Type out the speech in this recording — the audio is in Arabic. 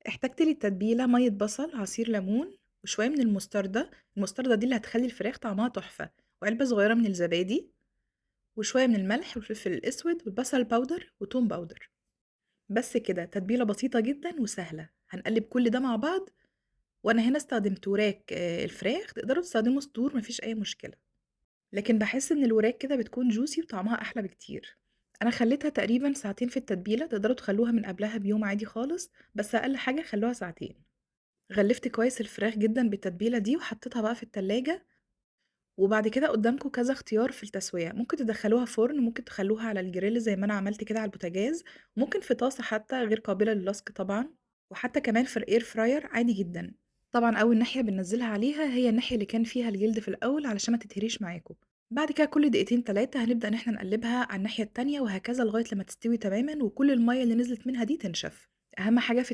احتجت للتتبيلة مَيّة بصل، عصير ليمون، وشوية من المستردة دي اللي هتخلّي الفراخ طعمها تحفة، وعلبة صغيرة من الزبادي، وشوية من الملح والفلفل الأسود والبصل باودر وتوم باودر. بس كده، تتبيلة بسيطة جدًا وسهلة. هنقلّب كل ده مع بعض، وأنا هنا استخدمت وراك الفراخ، تقدروا تستخدموا صدور ما فيش أي مشكلة، لكن باحس إن الوراك كده بتكون juicy وطعمها أحلى بكتير. أنا خلّيتها تقريبًا ساعتين في التتبيلة، تقدروا تخلّوها من قبلها بيوم عادي خالص، بس أقل حاجة خلّوها ساعتين. غلّفت كويس الفراخ جدًا بالتتبيلة دي وحطيتها بقى في التلاجة، وبعد كده قدّامكم كذا اختيار في التسوية، ممكن تدخّلوها فرن، ممكن تخلّوها على الجريل زي ما أنا عملت كده على البوتاجاز، ممكن في طاسة حتى غير قابلة للَّصْق طبعًا، وحتى كمان في الair fryer عادي جدًا. طبعًا أول ناحية بننزّلها عليها هي الناحية اللي كان فيها الجلد في الأول علشان ما تتهريش معاكم. بعد كده كل دقيقتين 3 هنبدأ إن إحنا نقلّبها على الناحية التانية وهكذا لغاية لمّا تستوي تمامًا وكل المَيّة اللي نزلت منها دي تنشف. أهم حاجة في